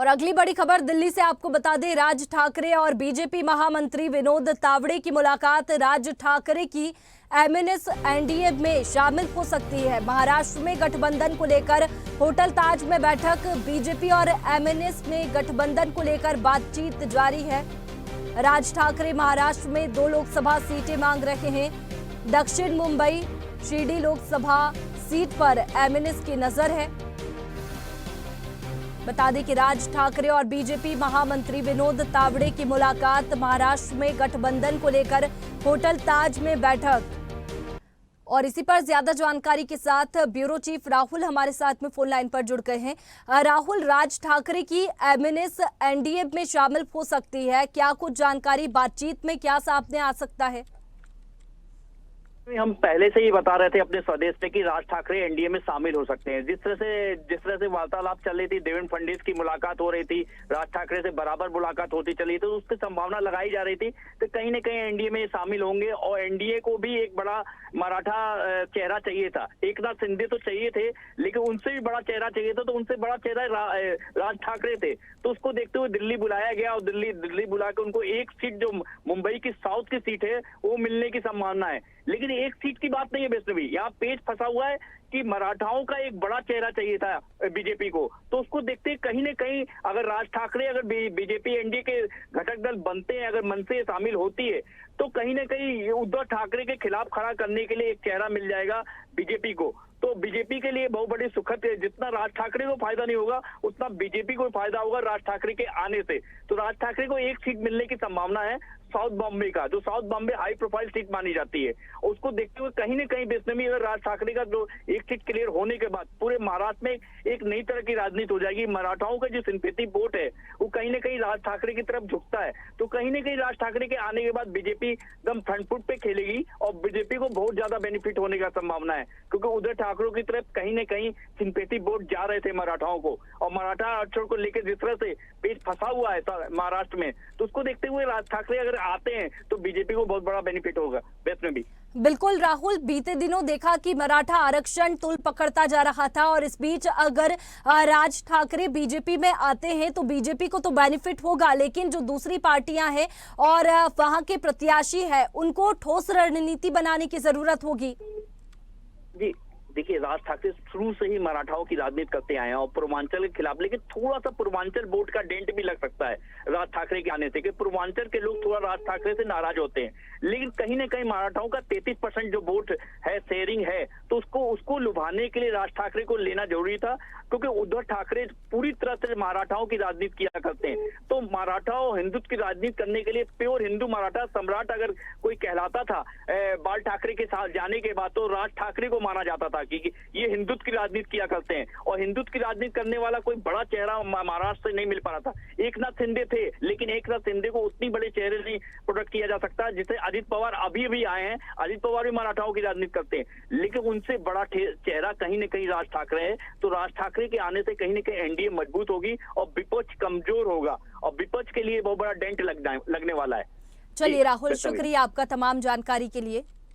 और अगली बड़ी खबर दिल्ली से आपको बता दें, राज ठाकरे और बीजेपी महामंत्री विनोद तावड़े की मुलाकात। राज ठाकरे की एमएनएस एनडीए में शामिल हो सकती है। महाराष्ट्र में गठबंधन को लेकर होटल ताज में बैठक। बीजेपी और एमएनएस में गठबंधन को लेकर बातचीत जारी है। राज ठाकरे महाराष्ट्र में 2 लोकसभा सीटें मांग रहे हैं। दक्षिण मुंबई शिरडी लोकसभा सीट पर एमएनएस की नजर है। बता दें कि राज ठाकरे और बीजेपी महामंत्री विनोद तावड़े की मुलाकात। महाराष्ट्र में गठबंधन को लेकर होटल ताज में बैठक। और इसी पर ज्यादा जानकारी के साथ ब्यूरो चीफ राहुल हमारे साथ में फोन लाइन पर जुड़ गए हैं। राहुल, राज ठाकरे की एमएनएस एनडीए में शामिल हो सकती है, क्या कुछ जानकारी, बातचीत में क्या सामने आ सकता है? हम पहले से ही बता रहे थे अपने स्वदेश पे कि राज ठाकरे एनडीए में शामिल हो सकते हैं। जिस तरह से वार्तालाप चल रही थी, देवेंद्र फडणवीस की मुलाकात हो रही थी, राज ठाकरे से बराबर मुलाकात होती चली, तो उसकी संभावना लगाई जा रही थी कि कहीं न कहीं एनडीए में शामिल होंगे। और एनडीए को भी एक बड़ा मराठा चेहरा चाहिए था। एकनाथ शिंदे तो चाहिए थे, लेकिन उनसे भी बड़ा चेहरा चाहिए था, तो उनसे बड़ा चेहरा राज ठाकरे थे। तो उसको देखते हुए दिल्ली बुलाया गया और दिल्ली बुला के उनको एक सीट जो मुंबई की साउथ की सीट है वो मिलने की संभावना है। लेकिन एक सीट की बात नहीं है वैष्णवी, यहाँ पेच फंसा हुआ है कि मराठाओं का एक बड़ा चेहरा चाहिए था बीजेपी को। तो उसको देखते कहीं न कहीं अगर राज ठाकरे अगर बीजेपी एनडीए के घटक दल बनते हैं, अगर मन से शामिल होती है, तो कहीं न कहीं उद्धव ठाकरे के खिलाफ खड़ा करने के लिए एक चेहरा मिल जाएगा बीजेपी को। तो बीजेपी के लिए बहुत बड़ी सुखद है। जितना राज ठाकरे को फायदा नहीं होगा उतना बीजेपी को फायदा होगा राज ठाकरे के आने से। तो राज ठाकरे को एक सीट मिलने की संभावना है साउथ बॉम्बे का, जो south Bombay high profile seat मानी जाती है। उसको देखते हुए कहीं न कहीं वैष्णवी अगर राज ठाकरे का जो एक सीट क्लियर होने के बाद पूरे महाराष्ट्र में एक नई तरह की राजनीति हो जाएगी। मराठाओं का जो सिंपैथी वोट है वो कहीं न कहीं राज ठाकरे की तरफ झुकता है। तो कहीं न कहीं राज ठाकरे के आने के बाद बीजेपी एकदम फ्रंट फुट पे खेलेगी और बीजेपी को बहुत ज्यादा बेनिफिट होने का संभावना है, क्योंकि उद्धव ठाकरे की तरफ कहीं न कहीं सिंपैथी वोट जा रहे थे मराठाओं को। और मराठा अक्षर को लेकर जिस तरह से पेच फंसा हुआ है महाराष्ट्र में, तो उसको देखते हुए राज ठाकरे अगर आते हैं तो बीजेपी को बहुत बड़ा बेनिफिट होगा वैष्णवी। बिल्कुल राहुल, बीते दिनों देखा कि मराठा आरक्षण तूल पकड़ता जा रहा था और इस बीच अगर राज ठाकरे बीजेपी में आते हैं तो बीजेपी को तो बेनिफिट होगा, लेकिन जो दूसरी पार्टियां हैं और वहां के प्रत्याशी हैं उनको ठोस रणनीति बनाने की जरूरत होगी। जी देखिए, राज ठाकरे शुरू से ही मराठाओं की राजनीति करते आए हैं और पूर्वांचल के खिलाफ, लेकिन थोड़ा सा पूर्वांचल वोट का डेंट भी लग सकता है राज ठाकरे के आने से, कि पूर्वांचल के लोग थोड़ा राज ठाकरे से नाराज होते हैं। लेकिन कहीं न कहीं मराठाओं का 33% जो वोट है, शेयरिंग है, तो उसको लुभाने के लिए राज ठाकरे को लेना जरूरी था, क्योंकि उद्धव ठाकरे पूरी तरह से मराठाओं की राजनीति किया करते हैं। तो मराठाओं हिंदुत्व की राजनीति करने के लिए प्योर हिंदू मराठा सम्राट अगर कोई कहलाता था बाल ठाकरे के साथ जाने के बाद, तो राज ठाकरे को माना जाता था कि ये हिंदुत्व की राजनीति किया करते हैं। और हिंदुत्व की राजनीति करने वाला कोई बड़ा चेहरा महाराष्ट्र से नहीं मिल पा रहा था। एकनाथ शिंदे थे, लेकिन एकनाथ शिंदे को उतनी बड़े चेहरे नहीं प्रोडक्ट किया जा सकता जिसे अजित पवार अभी आए हैं। अजित पवार भी मराठाओं की राजनीति करते हैं, लेकिन उनसे बड़ा चेहरा कहीं न कहीं राज ठाकरे है। तो राज ठाकरे के आने से कहीं न कहीं एनडीए मजबूत होगी और विपक्ष कमजोर होगा और विपक्ष के लिए बहुत बड़ा डेंट लगने वाला है। चलिए राहुल, शुक्रिया आपका तमाम जानकारी के लिए।